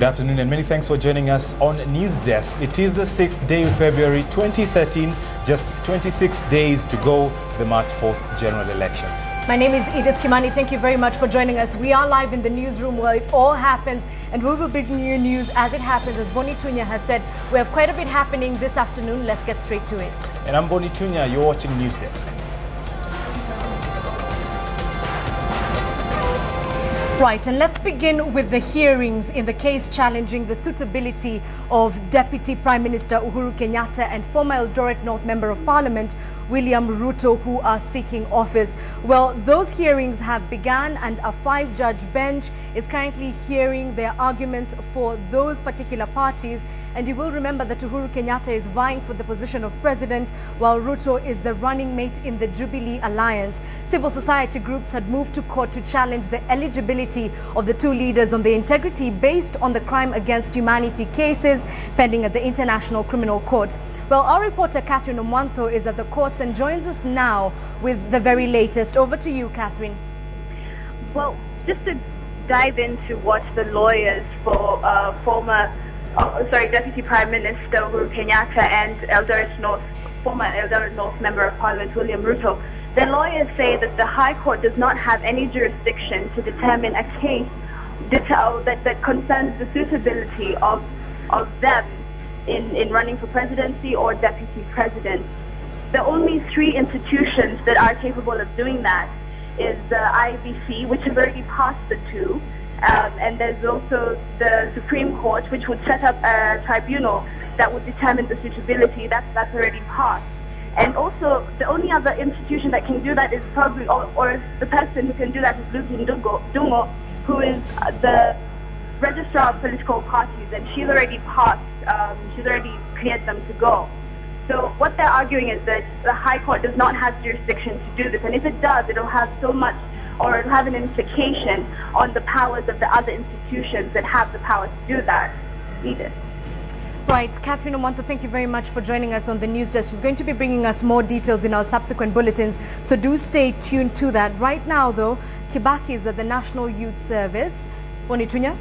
afternoon and many thanks for joining us on Newsdesk. It is the 6th day of February 2013, just 26 days to go to the March 4th general elections. My name is Edith Kimani. Thank you very much for joining us. We are live in the newsroom where it all happens, and we will bring you news as it happens. As Boni Tunya has said, we have quite a bit happening this afternoon. Let's get straight to it. And I'm Boni Tunya. You're watching Newsdesk. Right, and let's begin with the hearings in the case challenging the suitability of Deputy Prime Minister Uhuru Kenyatta and former Eldoret North Member of Parliament William Ruto, who are seeking office. Well, those hearings have begun, and a 5-judge bench is currently hearing their arguments for those particular parties. And you will remember that Uhuru Kenyatta is vying for the position of president, while Ruto is the running mate in the Jubilee Alliance. Civil society groups had moved to court to challenge the eligibility of the two leaders on the integrity based on the crime against humanity cases pending at the International Criminal Court. Well, our reporter Catherine Omwanto is at the courts and joins us now with the very latest. Over to you, Catherine. Well, just to dive into what the lawyers for Deputy Prime Minister Uhuru Kenyatta and former Eldoret North Member of Parliament William Ruto, the lawyers say that the High Court does not have any jurisdiction to determine a case that concerns the suitability of them in running for presidency or deputy president. The only 3 institutions that are capable of doing that is the IBC, which has already passed the 2, and there's also the Supreme Court, which would set up a tribunal that would determine the suitability. That's already passed. And also, the only other institution that can do that is probably, or the person who can do that is Lucy Dungo, who is the registrar of political parties, and she's already passed, she's already cleared them to go. So what they're arguing is that the High Court does not have jurisdiction to do this, and if it does, it'll have so much, or it'll have an implication on the powers of the other institutions that have the power to do that. Edith. Right, Catherine Omwanto, thank you very much for joining us on the news desk. She's going to be bringing us more details in our subsequent bulletins, so do stay tuned to that. Right now, though, Kibaki is at the National Youth Service. Boni Tunya?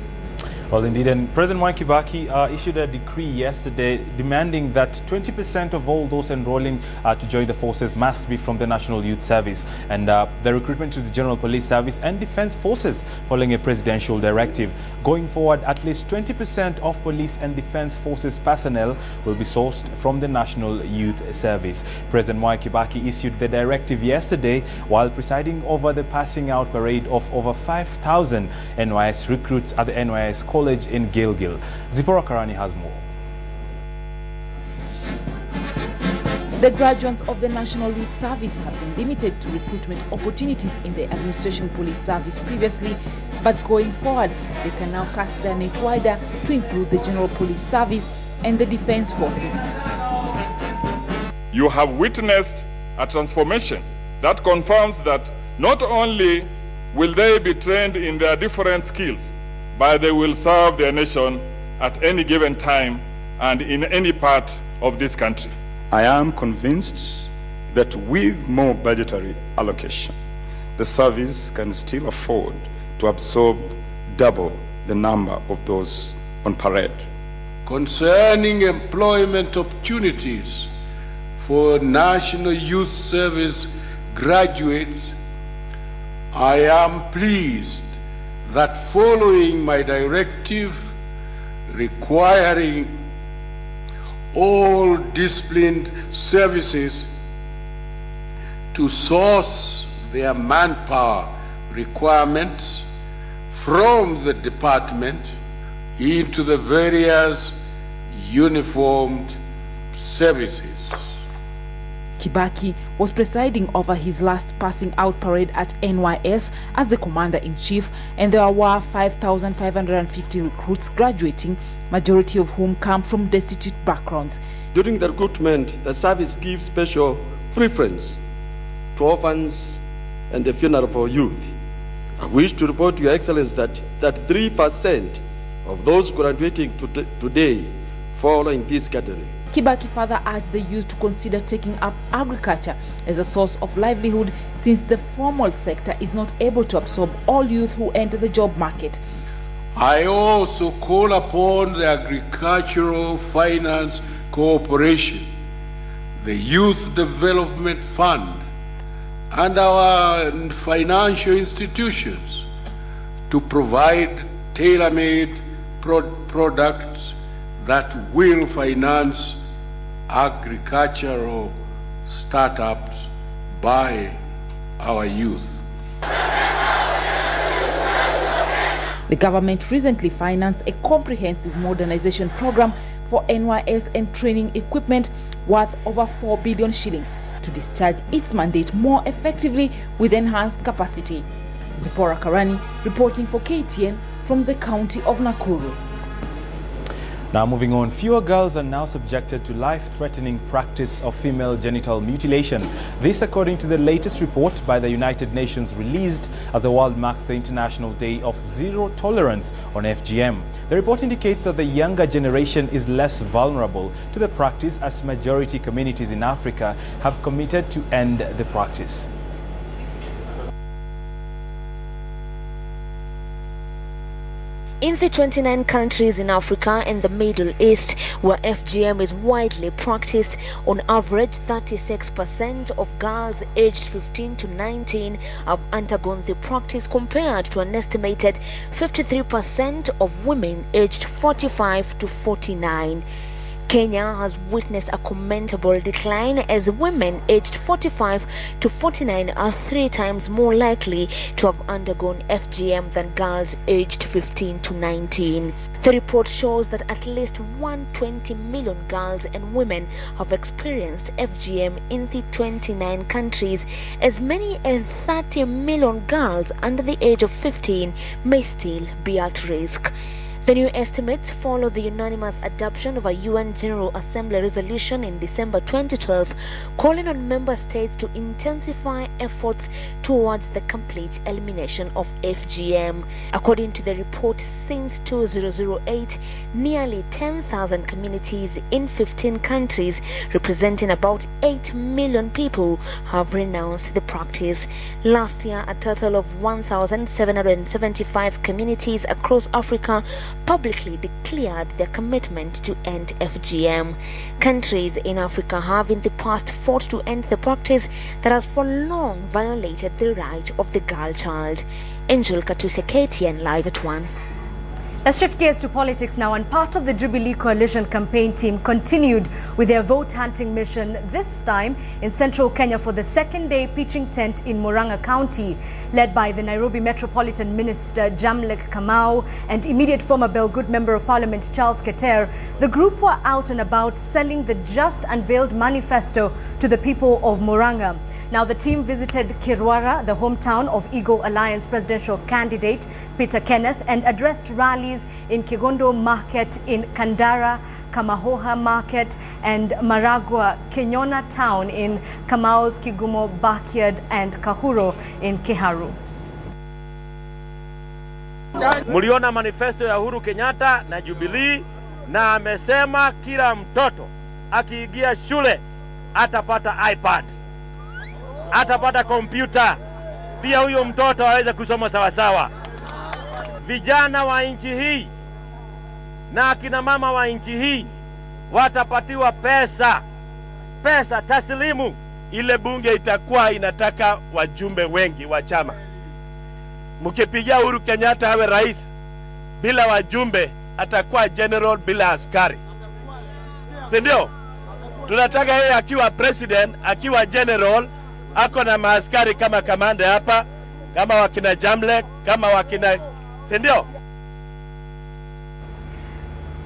Well, indeed, and President Mwai Kibaki issued a decree yesterday demanding that 20% of all those enrolling to join the forces must be from the National Youth Service, and the recruitment to the General Police Service and Defense Forces following a presidential directive. Going forward, at least 20% of police and defense forces personnel will be sourced from the National Youth Service. President Mwai Kibaki issued the directive yesterday while presiding over the passing out parade of over 5,000 NYS recruits at the NYS College in Gilgil. Zipporah Karani has more. The graduates of the National Youth Service have been limited to recruitment opportunities in the Administration Police Service previously, but going forward, they can now cast their net wider to include the General Police Service and the Defense Forces. You have witnessed a transformation that confirms that not only will they be trained in their different skills, but they will serve their nation at any given time and in any part of this country. I am convinced that with more budgetary allocation, the service can still afford to absorb double the number of those on parade. Concerning employment opportunities for National Youth Service graduates, I am pleased that following my directive requiring all disciplined services to source their manpower requirements from the department into the various uniformed services. Kibaki was presiding over his last passing out parade at NYS as the commander-in-chief, and there were 5,550 recruits graduating, majority of whom come from destitute backgrounds. During the recruitment, the service gives special preference to orphans and the funeral for youth. I wish to report to Your Excellency that 3% of those graduating today fall in this category. Kibaki further urged the youth to consider taking up agriculture as a source of livelihood, since the formal sector is not able to absorb all youth who enter the job market. I also call upon the Agricultural Finance Corporation, the Youth Development Fund, and our financial institutions to provide tailor-made products that will finance agricultural startups by our youth. The government recently financed a comprehensive modernization program for NYS and training equipment worth over 4 billion shillings to discharge its mandate more effectively with enhanced capacity. Zipporah Karani reporting for KTN from the county of Nakuru. Now moving on, fewer girls are now subjected to life-threatening practice of female genital mutilation. This according to the latest report by the United Nations released as the world marks the International Day of Zero Tolerance on FGM. The report indicates that the younger generation is less vulnerable to the practice as majority communities in Africa have committed to end the practice. In the 29 countries in Africa and the Middle East where FGM is widely practiced, on average 36% of girls aged 15 to 19 have undergone the practice compared to an estimated 53% of women aged 45 to 49. Kenya has witnessed a commendable decline as women aged 45 to 49 are 3 times more likely to have undergone FGM than girls aged 15 to 19. The report shows that at least 120 million girls and women have experienced FGM in the 29 countries. As many as 30 million girls under the age of 15 may still be at risk. The new estimates follow the unanimous adoption of a UN General Assembly resolution in December 2012 calling on member states to intensify efforts towards the complete elimination of FGM. According to the report, since 2008, nearly 10,000 communities in 15 countries representing about 8 million people have renounced the practice. Last year, a total of 1,775 communities across Africa publicly declared their commitment to end FGM. Countries in Africa have in the past fought to end the practice that has for long violated the right of the girl child. Angel Katuse, KTN Live at 1. Let's shift gears to politics now, and part of the Jubilee Coalition campaign team continued with their vote-hunting mission, this time in central Kenya for the second day pitching tent in Murang'a County. Led by the Nairobi Metropolitan Minister Jamlek Kamau and immediate former Belgood Member of Parliament Charles Keter, the group were out and about selling the just unveiled manifesto to the people of Murang'a. Now the team visited Kirwara, the hometown of Eagle Alliance presidential candidate Peter Kenneth, and addressed rallies in Kigondo Market in Kandara, Kamahoha Market, and Maragua Kenyona Town in Kamau's Kigumo Backyard, and Kahuro in Kiharu. Muliona manifesto ya Uhuru Kenyatta na Jubilee, na amesema kila mtoto akiingia shule atapata iPad, atapata kompyuta, pia huyo mtoto aweze kusoma sawasawa. Vijana wa nchi hii na akina mama wa nchi hii watapatiwa pesa taslimu. Ile bunge itakuwa inataka wajumbe wengi wa chama. Mkipigia Uhuru Kenyatta awe rais bila wajumbe, atakuwa general bila askari. Si ndio? Tunataka yeye akiwa president, akiwa general, ako na maaskari kama kamanda hapa, kama wakina Jamlek, kama wakina, si ndio?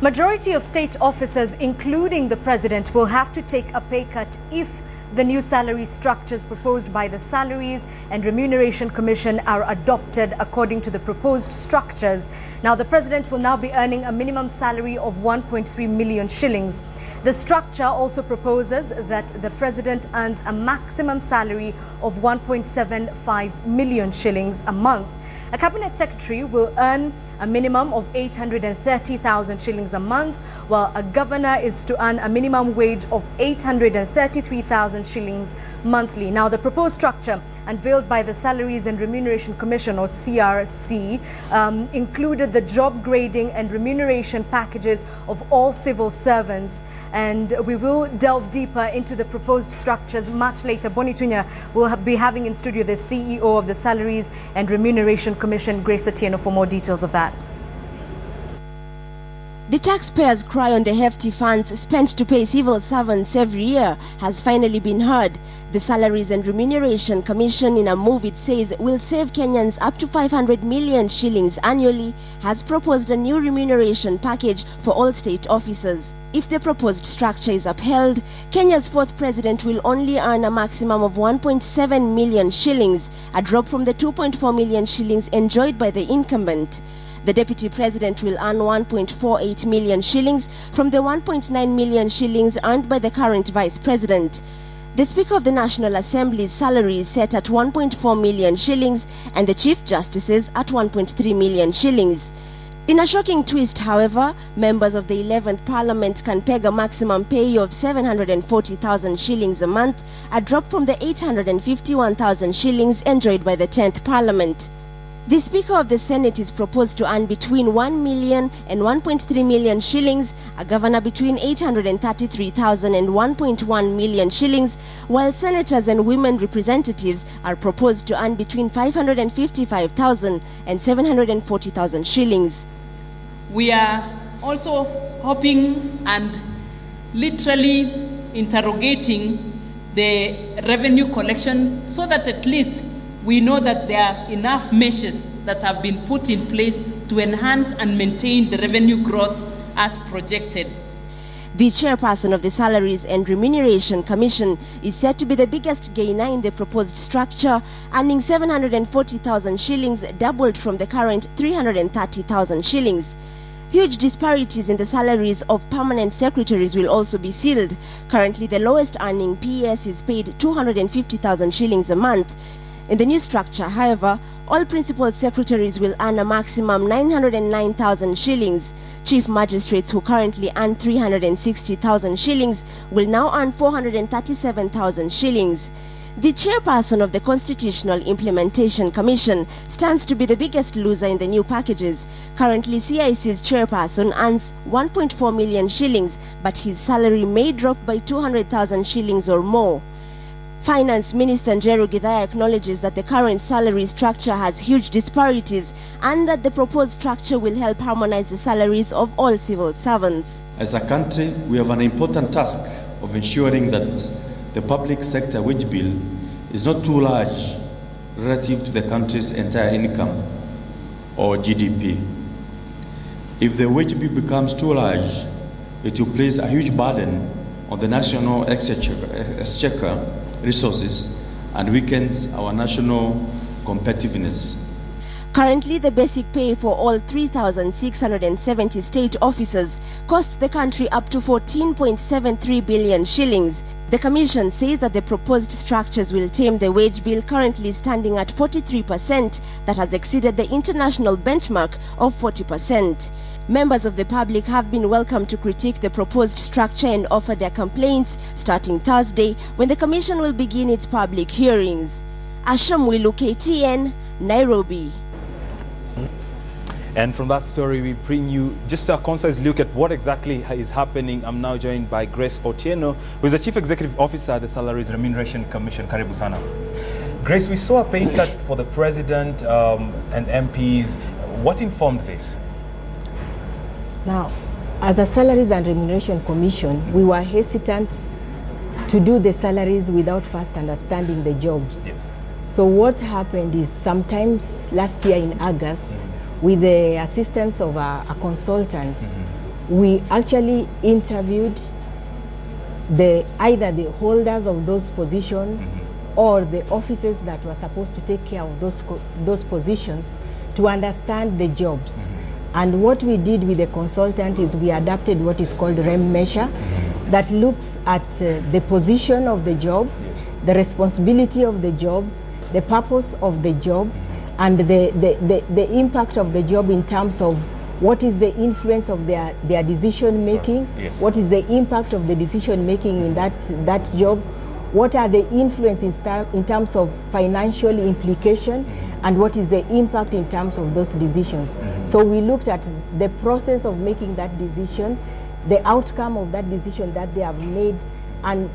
Majority of state officers, including the president, will have to take a pay cut if the new salary structures proposed by the Salaries and Remuneration Commission are adopted according to the proposed structures. Now, the president will now be earning a minimum salary of 1.3 million shillings. The structure also proposes that the president earns a maximum salary of 1.75 million shillings a month. A cabinet secretary will earn a minimum of 830,000 shillings a month, while a governor is to earn a minimum wage of 833,000 shillings monthly. Now, the proposed structure unveiled by the Salaries and Remuneration Commission, or CRC, included the job grading and remuneration packages of all civil servants. And we will delve deeper into the proposed structures much later. Boni Tunya will be having in studio the CEO of the Salaries and Remuneration Commission, Grace Otieno, for more details of that. The taxpayers' cry on the hefty funds spent to pay civil servants every year has finally been heard. The Salaries and Remuneration Commission, in a move it says will save Kenyans up to 500 million shillings annually, has proposed a new remuneration package for all state officers. If the proposed structure is upheld, Kenya's fourth president will only earn a maximum of 1.7 million shillings, a drop from the 2.4 million shillings enjoyed by the incumbent. The deputy president will earn 1.48 million shillings from the 1.9 million shillings earned by the current vice president. The Speaker of the National Assembly's salary is set at 1.4 million shillings and the Chief Justice's at 1.3 million shillings. In a shocking twist, however, members of the 11th Parliament can peg a maximum pay of 740,000 shillings a month, a drop from the 851,000 shillings enjoyed by the 10th Parliament. The Speaker of the Senate is proposed to earn between 1 million and 1.3 million shillings, a governor between 833,000 and 1.1 million shillings, while senators and women representatives are proposed to earn between 555,000 and 740,000 shillings. We are also hoping and literally interrogating the revenue collection so that at least we know that there are enough measures that have been put in place to enhance and maintain the revenue growth as projected. The chairperson of the Salaries and Remuneration Commission is said to be the biggest gainer in the proposed structure, earning 740,000 shillings, doubled from the current 330,000 shillings. Huge disparities in the salaries of permanent secretaries will also be sealed. Currently, the lowest earning PS is paid 250,000 shillings a month. In the new structure, however, all principal secretaries will earn a maximum 909,000 shillings. Chief magistrates, who currently earn 360,000 shillings, will now earn 437,000 shillings. The chairperson of the Constitutional Implementation Commission stands to be the biggest loser in the new packages. Currently, CIC's chairperson earns 1.4 million shillings, but his salary may drop by 200,000 shillings or more. Finance Minister Njeru Githaya acknowledges that the current salary structure has huge disparities and that the proposed structure will help harmonize the salaries of all civil servants. As a country, we have an important task of ensuring that the public sector wage bill is not too large relative to the country's entire income or GDP. If the wage bill becomes too large, it will place a huge burden on the national exchequer resources and weakens our national competitiveness. Currently, the basic pay for all 3,670 state officers costs the country up to 14.73 billion shillings. The Commission says that the proposed structures will tame the wage bill, currently standing at 43%, that has exceeded the international benchmark of 40%. Members of the public have been welcome to critique the proposed structure and offer their complaints starting Thursday, when the Commission will begin its public hearings. Asham Wilu, KTN, Nairobi. And from that story, we bring you just a concise look at what exactly is happening. I'm now joined by Grace Otieno, who is the Chief Executive Officer at the Salaries Remuneration Commission. Karibu sana. Grace, we saw a pay cut for the President and MPs. What informed this? Now, as a Salaries and Remuneration Commission, we were hesitant to do the salaries without first understanding the jobs. Yes. So what happened is, sometimes last year in August, with the assistance of a consultant, we actually interviewed either the holders of those positions or the officers that were supposed to take care of those positions to understand the jobs. And what we did with the consultant is we adapted what is called REM measure that looks at the position of the job, the responsibility of the job, the purpose of the job, and the impact of the job in terms of what is the influence of their decision making, Yes. what is the impact of the decision making in that job, what are the influences in terms of financial implication, and what is the impact in terms of those decisions. So we looked at the process of making that decision, the outcome of that decision that they have made, and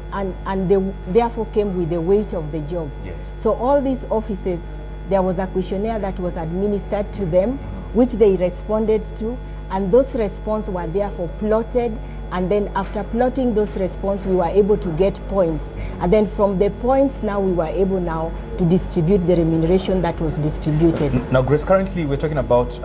they therefore came with the weight of the job. Yes. So all these offices, there was a questionnaire that was administered to them, which they responded to, and those responses were therefore plotted, and then after plotting those responses, we were able to get points, and then from the points now we were able now to distribute the remuneration that was distributed. Now, Grace, currently we're talking about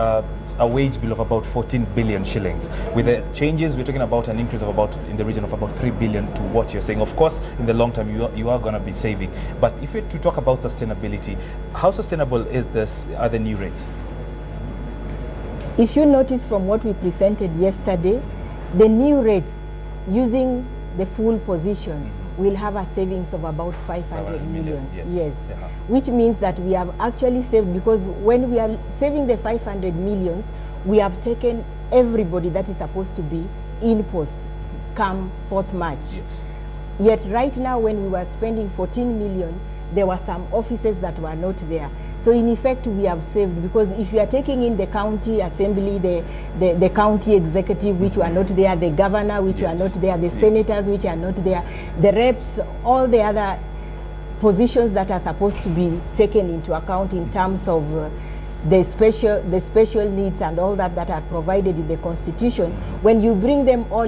a wage bill of about 14 billion shillings. With the changes, we're talking about an increase of about in the region of about 3 billion to what you're saying. Of course, in the long term, you are going to be saving. But if you're to talk about sustainability, how sustainable are the new rates? If you notice from what we presented yesterday, the new rates using the full position will have a savings of about 500 million. Yes. Which means that we have actually saved, because when we are saving the 500 million, we have taken everybody that is supposed to be in post come 4th March. Yes. Yet right now, when we were spending 14 million, there were some offices that were not there. So in effect, we have saved, because if you are taking in the county assembly, the county executive, which were not there, the governor, which were not there, the senators, which are not there, the reps, all the other positions that are supposed to be taken into account in terms of the special needs and all that are provided in the Constitution, when you bring them all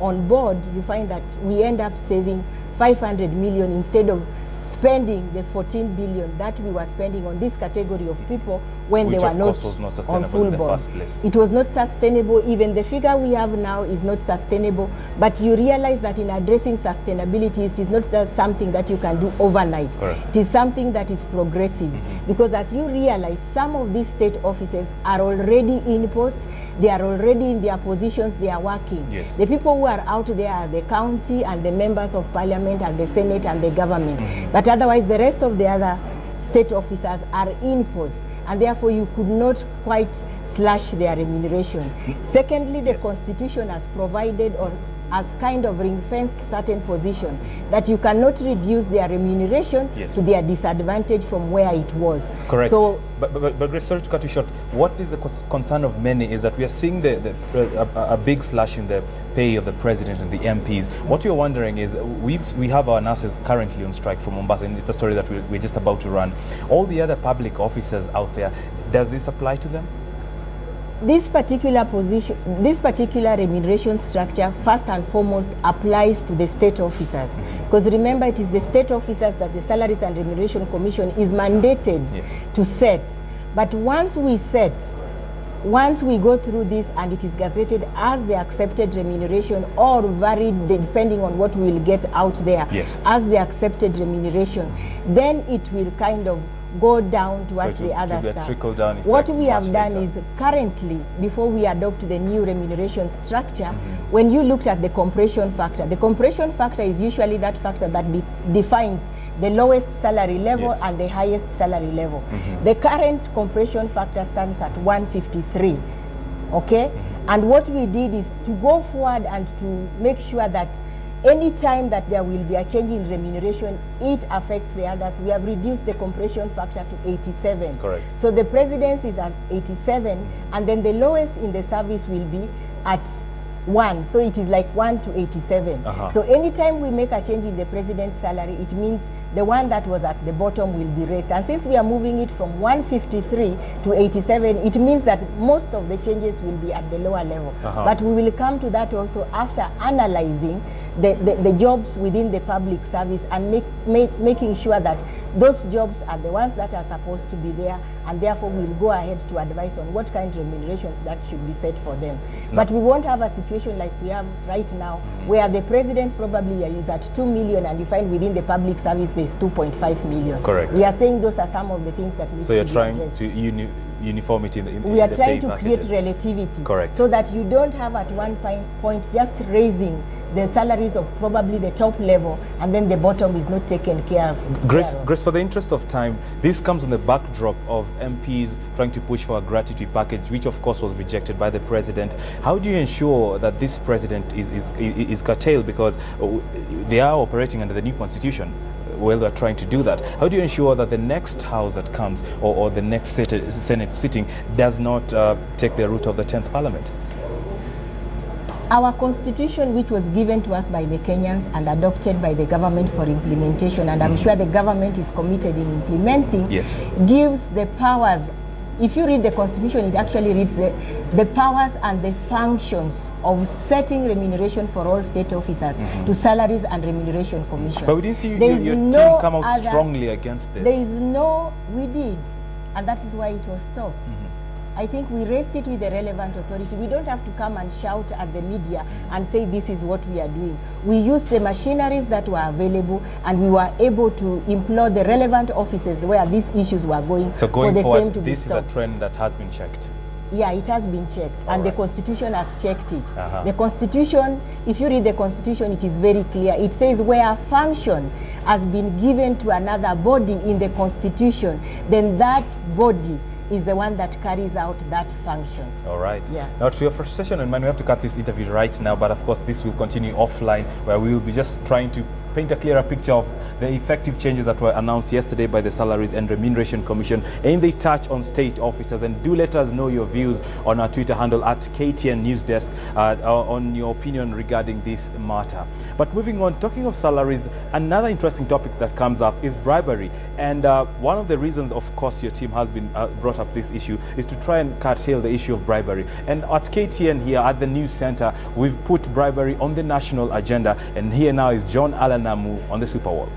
on board, you find that we end up saving 500 million instead of spending the 14 billion that we were spending on this category of people when they were not on full board. It was not sustainable. Even the figure we have now is not sustainable. But you realize that in addressing sustainability, it is not just something that you can do overnight. Correct. It is something that is progressive. Because as you realize, some of these state offices are already in post. They are already in their positions. They are working. Yes. The people who are out there are the county and the members of parliament and the Senate and the government. But otherwise, the rest of the other state officers are in post, and therefore you could not quite slash their remuneration. Secondly, the Constitution has provided or has kind of ring-fenced certain position that you cannot reduce their remuneration to their disadvantage from where it was. Correct. So, but Grace, sorry to cut you short. What is the concern of many is that we are seeing a big slash in the pay of the president and the MPs. What you're wondering is we have our nurses currently on strike from Mombasa, and it's a story that we're just about to run. All the other public officers out there, does this apply to them? This particular remuneration structure, first and foremost, applies to the state officers. Because remember, it is the state officers that the Salaries and Remuneration Commission is mandated to set. But once we go through this and it is gazetted as the accepted remuneration, or varied depending on what we will get out there as the accepted remuneration, then it will kind of go down towards the other stuff. What we have done is currently, before we adopt the new remuneration structure, when you looked at the compression factor is usually that factor that defines the lowest salary level and the highest salary level. The current compression factor stands at 153, okay? And what we did is to go forward and to make sure that any time that there will be a change in remuneration, it affects the others. We have reduced the compression factor to 87. Correct. So the president's is at 87, and then the lowest in the service will be at 1. So it is like 1 to 87. So anytime we make a change in the president's salary, it means the one that was at the bottom will be raised. And since we are moving it from 153 to 87, it means that most of the changes will be at the lower level. But we will come to that also after analyzing the jobs within the public service and making sure that those jobs are the ones that are supposed to be there, and therefore we'll go ahead to advise on what kind of remunerations that should be set for them. But we won't have a situation like we have right now, where the president probably is at 2 million and you find within the public service there's 2.5 million. Correct. We are saying those are some of the things that need to be addressed. So you're trying to uniformity in we are trying to create relativity. Correct. So that you don't have at one point just raising the salaries of probably the top level, and then the bottom is not taken care of. Grace, for the interest of time, this comes on the backdrop of MPs trying to push for a gratuity package, which of course was rejected by the president. How do you ensure that this president is curtailed, because they are operating under the new constitution? Well, they're trying to do that. How do you ensure that the next house that comes, or the next Senate sitting, does not take the route of the 10th Parliament? Our constitution, which was given to us by the Kenyans and adopted by the government for implementation, and I'm sure the government is committed in implementing, yes, gives the powers. If you read the constitution, it actually reads the powers and the functions of setting remuneration for all state officers to Salaries and Remuneration Commission. But we didn't see your team come out strongly against this. There is no, we did, and that is why it was stopped. I think we raised it with the relevant authority. We don't have to come and shout at the media and say this is what we are doing. We used the machineries that were available, and we were able to implore the relevant offices where these issues were going. So going forward, this is a trend that has been checked. Yeah, it has been checked, and the Constitution has checked it. The Constitution, if you read the Constitution, it is very clear. It says where a function has been given to another body in the Constitution, then that body is the one that carries out that function. All right. Yeah. Now, to your frustration and mine, we have to cut this interview right now, but of course this will continue offline, where we will be just trying to paint a clearer picture of the effective changes that were announced yesterday by the Salaries and Remuneration Commission, and they touch on state officers. And do let us know your views on our Twitter handle at KTN Newsdesk on your opinion regarding this matter. But moving on, talking of salaries, another interesting topic that comes up is bribery. And one of the reasons, of course, your team has been brought up this issue is to try and curtail the issue of bribery. And at KTN here at the News Center, we've put bribery on the national agenda. And here now is John Allen on the Super Wall.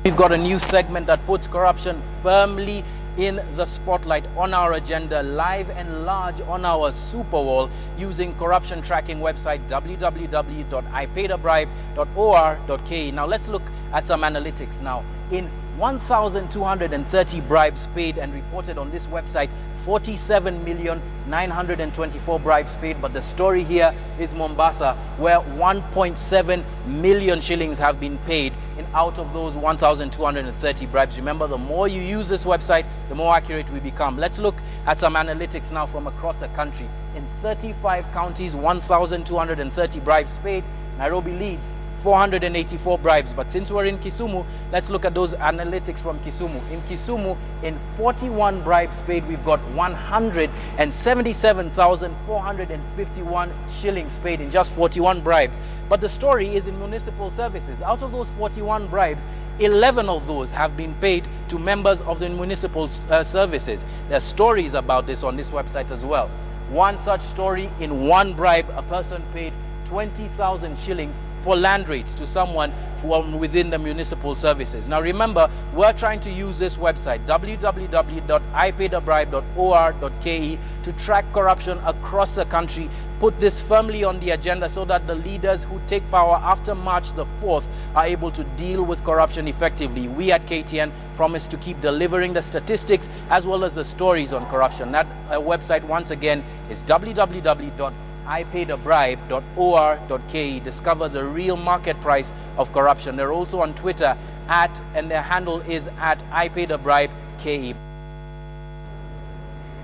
We've got a new segment that puts corruption firmly in the spotlight on our agenda, live and large on our Super Wall, using corruption tracking website www.ipaidAbribe.or.ke. Now let's look at some analytics now. In 1,230 bribes paid and reported on this website, 47,924 bribes paid. But the story here is Mombasa, where 1.7 million shillings have been paid in out of those 1,230 bribes. Remember, the more you use this website, the more accurate we become. Let's look at some analytics now from across the country. In 35 counties, 1,230 bribes paid. Nairobi leads, 484 bribes. But since we're in Kisumu, let's look at those analytics from Kisumu. In Kisumu, in 41 bribes paid, we've got 177,451 shillings paid in just 41 bribes. But the story is in municipal services. Out of those 41 bribes, 11 of those have been paid to members of the municipal services. There are stories about this on this website as well. One such story, in one bribe, a person paid 20,000 shillings for land rates to someone from within the municipal services. Now remember, we're trying to use this website, www.ipaidAbribe.or.ke, to track corruption across the country, put this firmly on the agenda so that the leaders who take power after March the 4th are able to deal with corruption effectively. We at KTN promise to keep delivering the statistics as well as the stories on corruption. That website, once again, is www.ipaidAbribe.or.ke. Discover the real market price of corruption. They're also on Twitter and their handle is @ipaidAbribe.ke.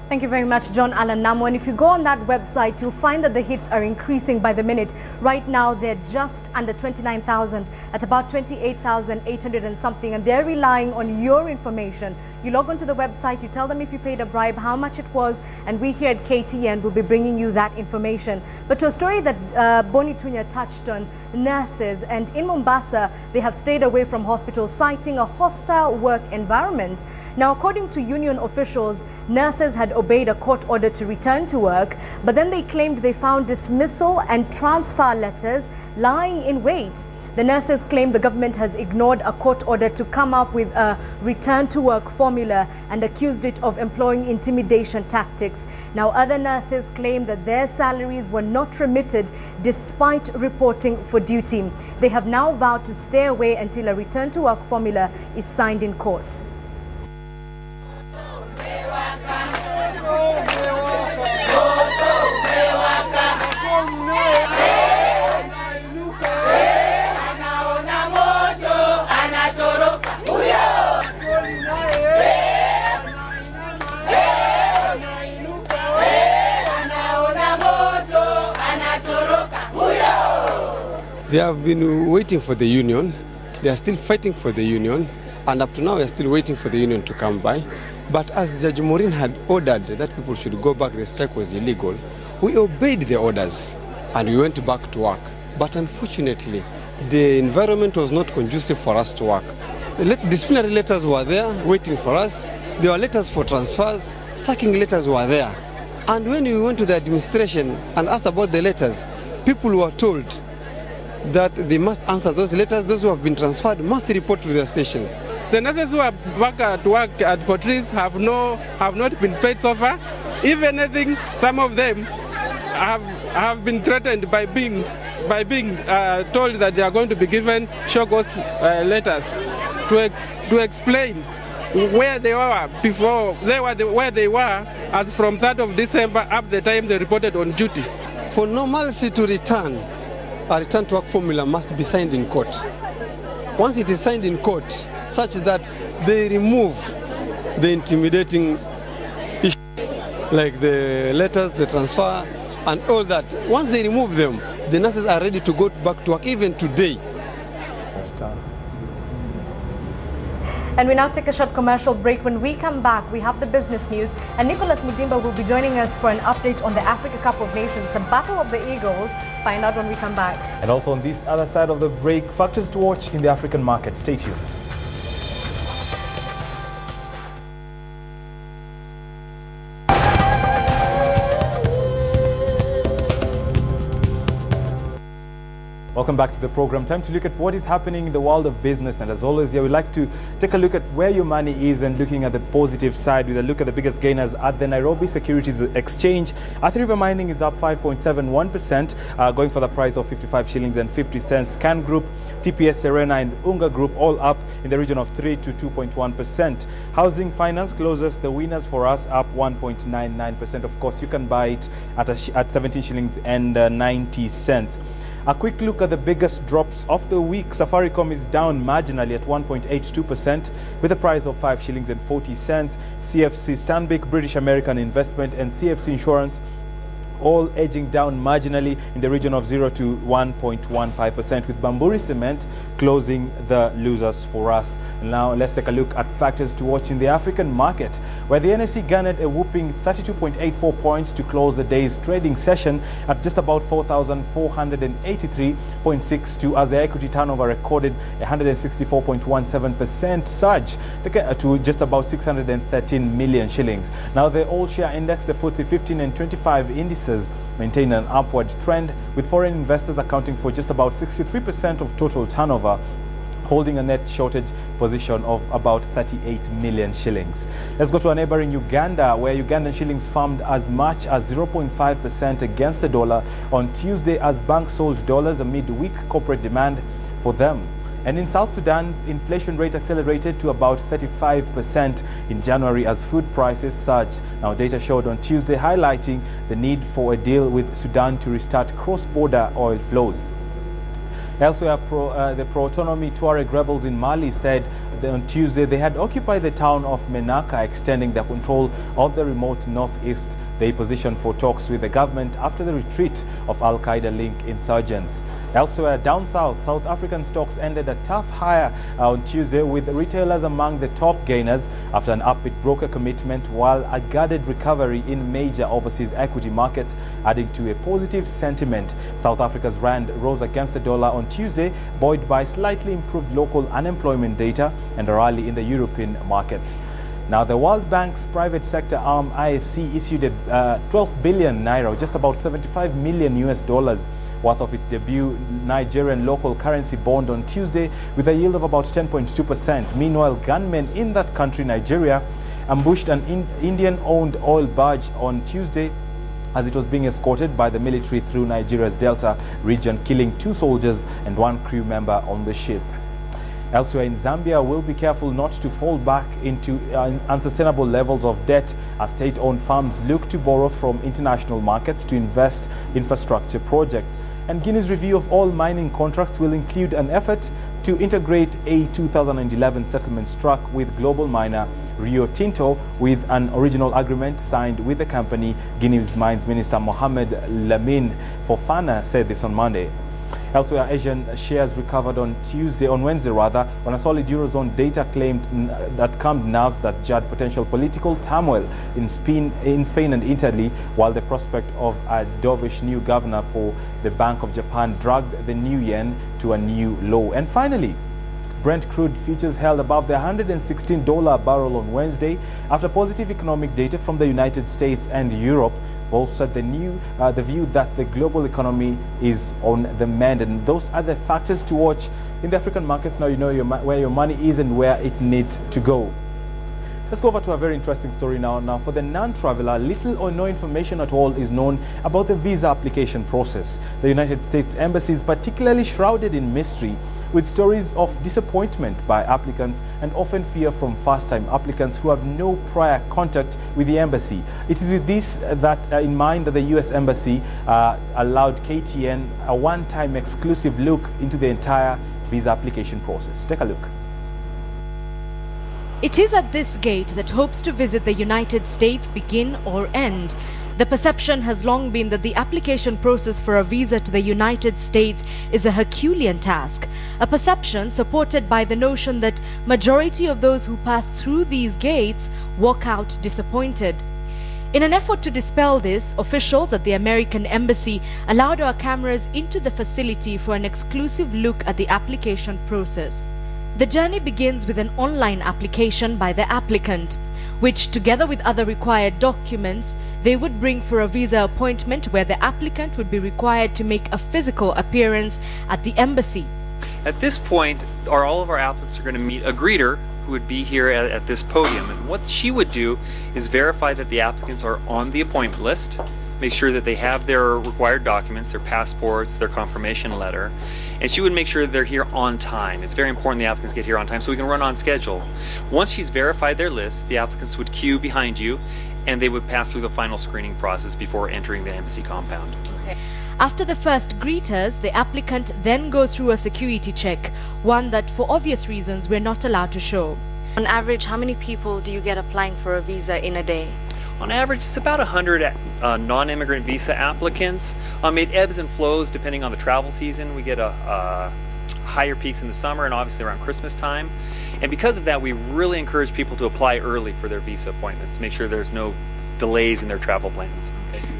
Thank you very much, John Allen Namo. And if you go on that website, you'll find that the hits are increasing by the minute. Right now, they're just under 29,000 at about 28,800 and something. And they're relying on your information. You log onto the website, you tell them if you paid a bribe, how much it was, and we here at KTN will be bringing you that information. But to a story that Boni Tunya touched on, nurses, and in Mombasa, they have stayed away from hospitals, citing a hostile work environment. Now, according to union officials, nurses had obeyed a court order to return to work, but then they claimed they found dismissal and transfer letters lying in wait. The nurses claim the government has ignored a court order to come up with a return to work formula and accused it of employing intimidation tactics. Now, other nurses claim that their salaries were not remitted despite reporting for duty. They have now vowed to stay away until a return to work formula is signed in court. They have been waiting for the union. They are still fighting for the union. And up to now, we are still waiting for the union to come by. But as Judge Maureen had ordered that people should go back, the strike was illegal, we obeyed the orders and we went back to work. But unfortunately, the environment was not conducive for us to work. The disciplinary letters were there waiting for us. There were letters for transfers, sacking letters were there. And when we went to the administration and asked about the letters, people were told that they must answer those letters. Those who have been transferred must report to their stations. The nurses who are back at work at Portrees have not been paid so far. If anything, some of them have been threatened by being told that they are going to be given shogos letters to explain where they were before, where they were as from 3rd of December up the time they reported on duty. For normalcy to return, a return to work formula must be signed in court. Once it is signed in court, such that they remove the intimidating issues like the letters, the transfer, and all that. Once they remove them, the nurses are ready to go back to work even today. And we now take a short commercial break. When we come back, we have the business news, and Nicholas Mudimba will be joining us for an update on the Africa Cup of Nations, the Battle of the Eagles. Find out when we come back. And also on this other side of the break, factors to watch in the African market. Stay tuned. Welcome back to the program. Time to look at what is happening in the world of business. And as always, here we like to take a look at where your money is and looking at the positive side with a look at the biggest gainers at the Nairobi Securities Exchange. Athi River Mining is up 5.71%, going for the price of 55 shillings and 50 cents. Can Group, TPS Serena and Unga Group all up in the region of 3 to 2.1%. Housing Finance closes the winners for us up 1.99%. Of course, you can buy it at 17 shillings and 90 cents. A quick look at the biggest drops of the week. Safaricom is down marginally at 1.82% with a price of 5 shillings and 40 cents. CFC Stanbic, British American Investment and CFC Insurance all edging down marginally in the region of 0 to 1.15%, with Bamburi Cement closing the losers for us. Now let's take a look at factors to watch in the African market, where the NSE garnered a whooping 32.84 points to close the day's trading session at just about 4,483.62, as the equity turnover recorded a 164.17% surge to just about 613 million shillings. Now the all-share index, the FTSE 15 and 25 indices maintain an upward trend, with foreign investors accounting for just about 63% of total turnover, holding a net shortage position of about 38 million shillings. Let's go to a neighboring Uganda, where Ugandan shillings firmed as much as 0.5% against the dollar on Tuesday as banks sold dollars amid weak corporate demand for them. And in South Sudan's inflation rate accelerated to about 35% in January as food prices surged. Now, data showed on Tuesday highlighting the need for a deal with Sudan to restart cross-border oil flows. Elsewhere, the pro-autonomy Tuareg rebels in Mali said that on Tuesday they had occupied the town of Menaka, extending their control of the remote northeast. They positioned for talks with the government after the retreat of Al-Qaeda-linked insurgents. Elsewhere, down south, South African stocks ended a tough higher on Tuesday, with retailers among the top gainers after an upbeat broker commitment, while a guarded recovery in major overseas equity markets adding to a positive sentiment. South Africa's rand rose against the dollar on Tuesday, buoyed by slightly improved local unemployment data and a rally in the European markets. Now, the World Bank's private sector arm IFC issued a 12 billion naira, just about 75 million US dollars worth of its debut Nigerian local currency bond on Tuesday, with a yield of about 10.2%. Meanwhile, gunmen in that country, Nigeria, ambushed an Indian-owned oil barge on Tuesday as it was being escorted by the military through Nigeria's Delta region, killing 2 soldiers and 1 crew member on the ship. Elsewhere in Zambia, we'll be careful not to fall back into unsustainable levels of debt as state-owned firms look to borrow from international markets to invest infrastructure projects. And Guinea's review of all mining contracts will include an effort to integrate a 2011 settlement struck with global miner Rio Tinto, with an original agreement signed with the company. Guinea's Mines Minister Mohamed Lamine Fofana said this on Monday. Elsewhere, Asian shares recovered on Wednesday, on a solid Eurozone data that calmed nerves that jarred potential political turmoil in Spain and Italy, while the prospect of a dovish new governor for the Bank of Japan dragged the new yen to a new low. And finally, Brent crude futures held above the $116 a barrel on Wednesday after positive economic data from the United States and Europe bolstered the view that the global economy is on the mend. And those are the factors to watch in the African markets. Now you know where your money is and where it needs to go. Let's go over to a very interesting story now. Now, for the non-traveler, little or no information at all is known about the visa application process. The United States Embassy is particularly shrouded in mystery, with stories of disappointment by applicants and often fear from first-time applicants who have no prior contact with the embassy. It is with this in mind that the U.S. Embassy allowed KTN a one-time exclusive look into the entire visa application process. Take a look. It is at this gate that hopes to visit the United States begin or end. The perception has long been that the application process for a visa to the United States is a Herculean task, a perception supported by the notion that majority of those who pass through these gates walk out disappointed. In an effort to dispel this, officials at the American Embassy allowed our cameras into the facility for an exclusive look at the application process. The journey begins with an online application by the applicant, which, together with other required documents, they would bring for a visa appointment where the applicant would be required to make a physical appearance at the embassy. At this point, all of our applicants are going to meet a greeter who would be here at this podium. And what she would do is verify that the applicants are on the appointment list, make sure that they have their required documents, their passports, their confirmation letter, and she would make sure that they're here on time. It's very important the applicants get here on time so we can run on schedule. Once she's verified their list, the applicants would queue behind you and they would pass through the final screening process before entering the embassy compound. Okay. After the first greeters, the applicant then goes through a security check, one that for obvious reasons we're not allowed to show. On average, how many people do you get applying for a visa in a day? On average, it's about 100 non-immigrant visa applicants. It ebbs and flows depending on the travel season. We get higher peaks in the summer and obviously around Christmas time. And because of that, we really encourage people to apply early for their visa appointments to make sure there's no delays in their travel plans.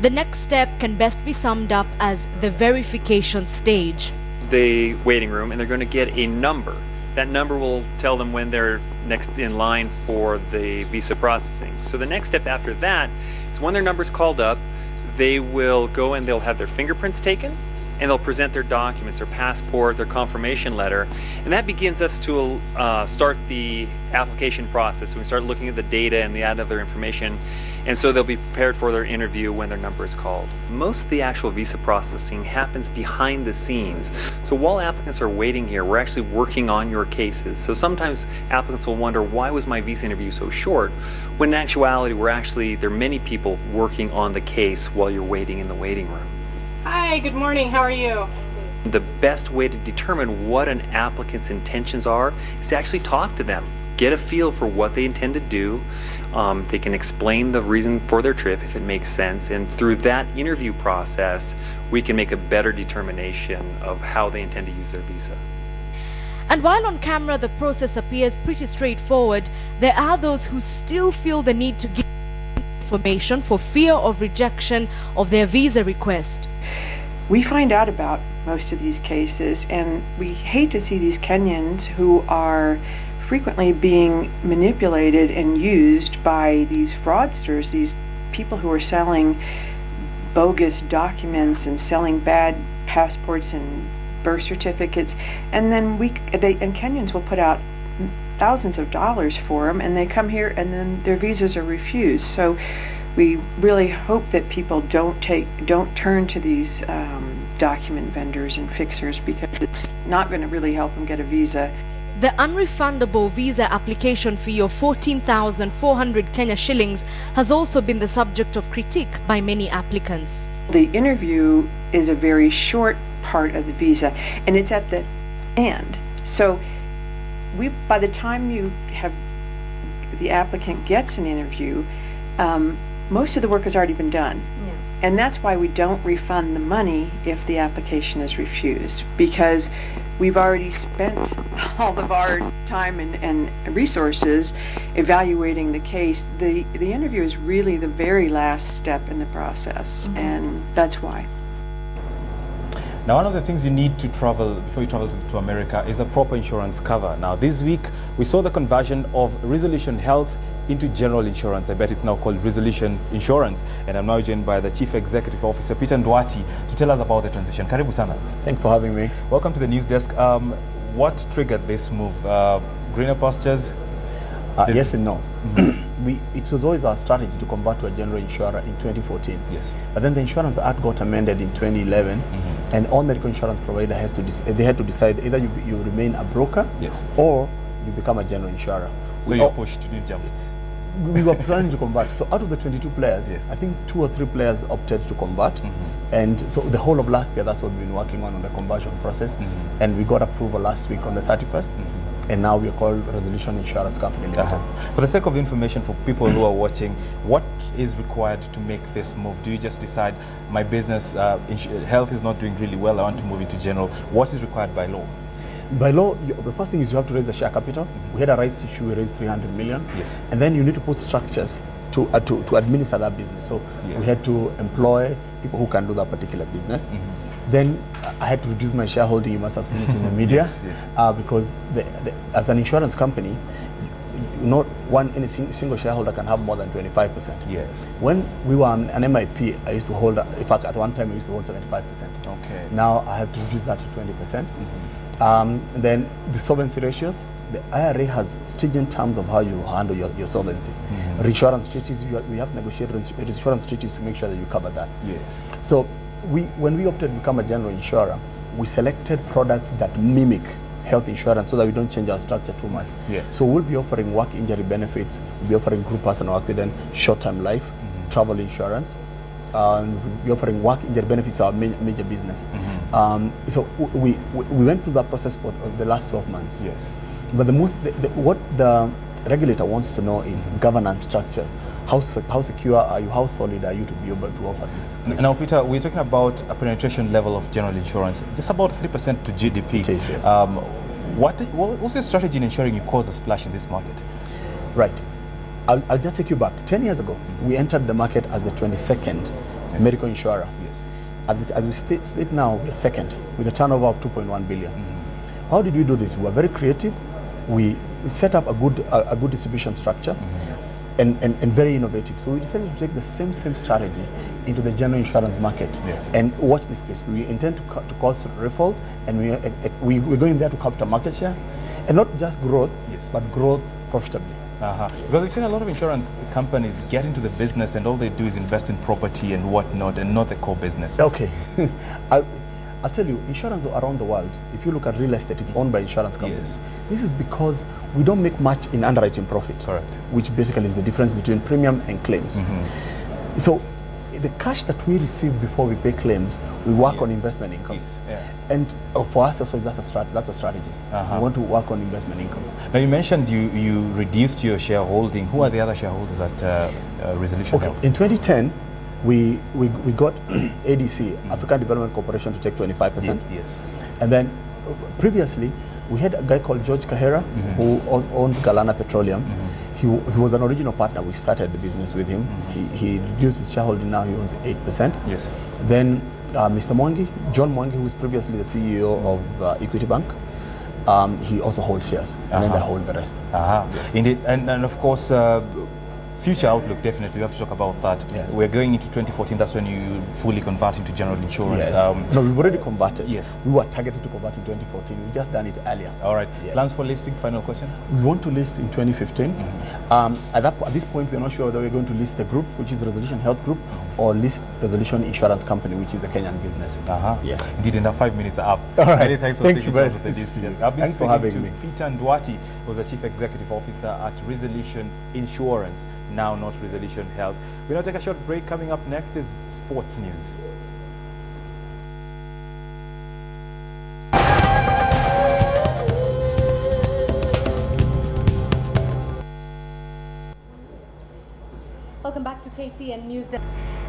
The next step can best be summed up as the verification stage. The waiting room, and they're going to get a number. That number will tell them when they're next in line for the visa processing. So the next step after that is when their number's called up, they will go and they'll have their fingerprints taken and they'll present their documents, their passport, their confirmation letter, and that begins us to start the application process. So we start looking at the data and the add of their information, and so they'll be prepared for their interview when their number is called. Most of the actual visa processing happens behind the scenes. So while applicants are waiting here, we're actually working on your cases. So sometimes applicants will wonder, why was my visa interview so short? When in actuality, there are many people working on the case while you're waiting in the waiting room. Hi, good morning. How are you? The best way to determine what an applicant's intentions are is to actually talk to them. Get a feel for what they intend to do. They can explain the reason for their trip if it makes sense, and through that interview process we can make a better determination of how they intend to use their visa. And while on camera the process appears pretty straightforward, there are those who still feel the need to give information for fear of rejection of their visa request. We find out about most of these cases, and we hate to see these Kenyans who are frequently being manipulated and used by these fraudsters, these people who are selling bogus documents and selling bad passports and birth certificates, and then Kenyans will put out thousands of dollars for them, and they come here and then their visas are refused. So we really hope that people don't turn to these document vendors and fixers, because it's not going to really help them get a visa. The unrefundable visa application fee of 14,400 Kenya shillings has also been the subject of critique by many applicants. The interview is a very short part of the visa, and it's at the end. So by the time the applicant gets an interview, most of the work has already been done. And that's why we don't refund the money if the application is refused, because we've already spent all of our time and resources evaluating the case. The interview is really the very last step in the process, and that's why. Now, one of the things you need to travel, before you travel to America, is a proper insurance cover. Now, this week, we saw the conversion of Resolution Health into general insurance. I bet it's now called Resolution Insurance. And I'm now joined by the Chief Executive Officer, Peter Ndwati, to tell us about the transition. Karibu sana. Thanks for having me. Welcome to the news desk. What triggered this move? Greener pastures? Yes and no. It was always our strategy to convert to a general insurer in 2014. Yes. But then the Insurance Act got amended in 2011, and all medical insurance provider had to decide either you remain a broker, yes, or you become a general insurer. So you pushed, you didn't jump. We were planning to convert. So out of the 22 players, yes, I think 2 or 3 players opted to convert. And so the whole of last year, that's what we've been working on the conversion process. And we got approval last week on the 31st. And now we are called Resolution Insurance Company Limited. For the sake of information for people who are watching, what is required to make this move? Do you just decide, my business, health is not doing really well, I want to move into general? What is required by law? By law, the first thing is you have to raise the share capital. We had a rights issue, we raised 300 million. Yes. And then you need to put structures to administer that business. So we had to employ people who can do that particular business. Then I had to reduce my shareholding. You must have seen it in the media. Because as an insurance company, not any single shareholder can have more than 25%. Yes. When we were an MIP, I used to hold, in fact, at one time I used to hold 75%. Okay. Now I have to reduce that to 20%. And then the solvency ratios, the IRA has stringent terms of how you handle your solvency. Reinsurance treaties, we have negotiated reinsurance treaties to make sure that you cover that. Yes. So when we opted to become a general insurer, we selected products that mimic health insurance so that we don't change our structure too much. Yes. So we'll be offering work injury benefits, we'll be offering group personal accident, short-term life, travel insurance, and we'll be offering work injury benefits, our major business. So we went through that process for the last 12 months. Yes. But what the regulator wants to know is governance structures. How secure are you? How solid are you to be able to offer this? Now, Peter, we're talking about a penetration level of general insurance, just about 3% to GDP. It is, yes. What's your strategy in ensuring you cause a splash in this market? Right. I'll just take you back. 10 years ago, we entered the market as the 22nd medical insurer. Yes. As we sit now, we're second with a turnover of 2.1 billion. How did we do this? We were very creative. We set up a good distribution structure. And very innovative. So we decided to take the same strategy into the general insurance market. Yes. And watch this space. We intend to cause referrals, and we're going there to capture market share, and not just growth, yes, but growth profitably. Because we've seen a lot of insurance companies get into the business and all they do is invest in property and whatnot, and not the core business. Okay. I'll tell you, insurance around the world, if you look at real estate, it's owned by insurance companies. Yes. This is because we don't make much in underwriting profit. Correct. Which basically is the difference between premium and claims. So the cash that we receive before we pay claims, we work on investment income. Yes. Yeah. And for us also, that's a strategy. We want to work on investment income. Now you mentioned you reduced your shareholding. Who are the other shareholders at Resolution Health? In 2010, we got ADC, African Development Corporation, to take 25%. Yes. And then previously, we had a guy called George Kahera, who owns Galana Petroleum. He was an original partner. We started the business with him. He reduced his shareholding, now he owns 8%. Yes. Then Mr. Mwangi, John Mwangi, who was previously the CEO of Equity Bank, he also holds shares, and then they hold the rest. Yes. Indeed, and of course, future outlook, definitely, we have to talk about that. Yes. We're going into 2014, that's when you fully convert into general insurance. Yes. No, we've already converted. Yes. We were targeted to convert in 2014. We've just done it earlier. All right. Yeah. Plans for listing, final question? We want to list in 2015. At this point, we're not sure whether we're going to list the group, which is Resolution Health Group, or list Resolution Insurance Company, which is a Kenyan business. Yes. Indeed, in 5 minutes are up. All right. Many thanks for taking time with the news. I've been Thanks for having me. Peter Ndwati, who's the Chief Executive Officer at Resolution Insurance, now not Resolution Health. We'll now take a short break. Coming up next is sports news. Welcome back to KTN Newsdesk.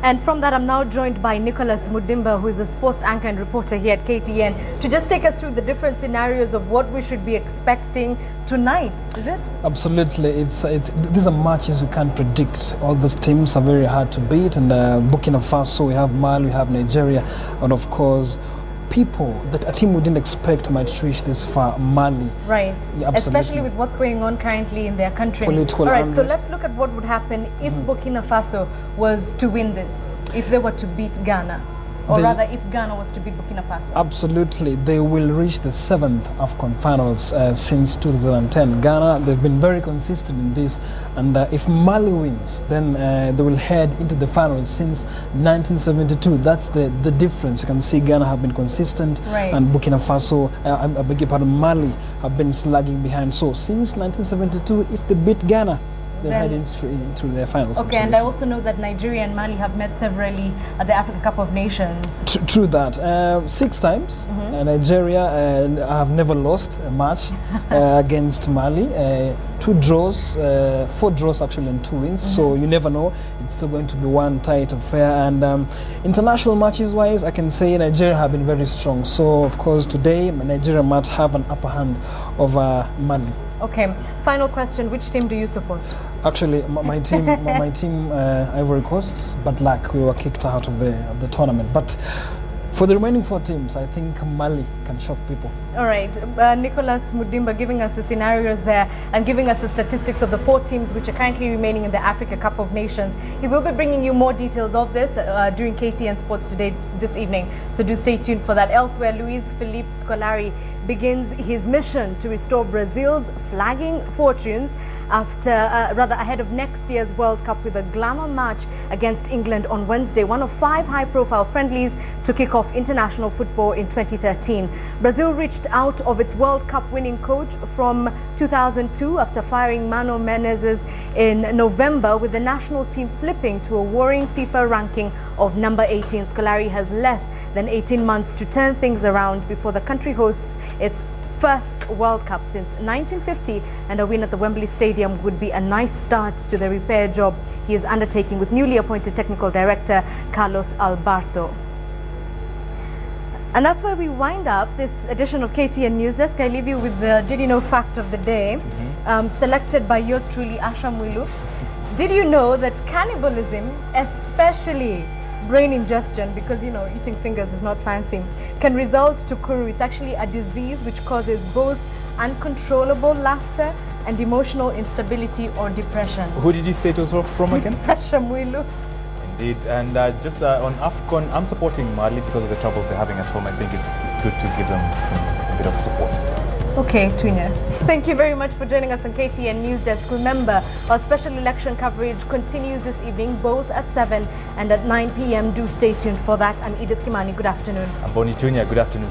And from that, I'm now joined by Nicholas Mudimba, who is a sports anchor and reporter here at KTN, to just take us through the different scenarios of what we should be expecting tonight, is it? Absolutely. These are matches you can't predict. All these teams are very hard to beat. And Burkina Faso, we have Mali, we have Nigeria, and of course, people that a team we didn't expect might reach this far, Mali. Right. Yeah, especially with what's going on currently in their country. Political All right, unrest. so let's look at what would happen if Burkina Faso was to win this, if they were to beat Ghana. Or rather, if Ghana was to beat Burkina Faso. Absolutely. They will reach the 7th AFCON finals since 2010. Ghana, they've been very consistent in this. And if Mali wins, then they will head into the finals since 1972. That's the difference. You can see Ghana have been consistent. Right. And Burkina Faso, I beg your pardon, Mali have been slagging behind. So since 1972, if they beat Ghana, they're heading into their finals. Okay, and I also know that Nigeria and Mali have met severally at the Africa Cup of Nations. True that. 6 times. Nigeria have never lost a match against Mali. 2 draws, 4 draws actually, and 2 wins. So you never know. It's still going to be one tight affair. And international matches wise, I can say Nigeria have been very strong. So of course today Nigeria might have an upper hand over Mali. Okay, final question, which team do you support? Actually, my team, my team, Ivory Coast, but like we were kicked out of the tournament. But for the remaining 4 teams, I think Mali can shock people. All right, Nicholas Mudimba giving us the scenarios there and giving us the statistics of the 4 teams which are currently remaining in the Africa Cup of Nations. He will be bringing you more details of this during KTN Sports Today this evening, so do stay tuned for that. Elsewhere, Luis Felipe Scolari begins his mission to restore Brazil's flagging fortunes after, rather ahead of next year's World Cup with a glamour match against England on Wednesday, one of 5 high-profile friendlies to kick off international football in 2013. Brazil reached out of its World Cup winning coach from 2002 after firing Mano Menezes in November, with the national team slipping to a worrying FIFA ranking of number 18. Scolari has less than 18 months to turn things around before the country hosts its first World Cup since 1950, and a win at the Wembley Stadium would be a nice start to the repair job he is undertaking with newly appointed technical director Carlos Alberto. And that's where we wind up this edition of KTN Newsdesk. I leave you with the Did You Know fact of the day, selected by yours truly, Asha Mwilu. Did you know that cannibalism, especially brain ingestion, because you know eating fingers is not fancy, can result to kuru? It's actually a disease which causes both uncontrollable laughter and emotional instability or depression. Who did you say it was from again? Asha Mwilu. Indeed, and just on AFCON, I'm supporting Mali because of the troubles they're having at home. I think it's good to give them some bit of support. Okay, Twinya. Thank you very much for joining us on KTN Newsdesk. Remember, our special election coverage continues this evening, both at 7 and at 9 p.m. Do stay tuned for that. I'm Edith Kimani. Good afternoon. I'm Boni Tunya. Good afternoon.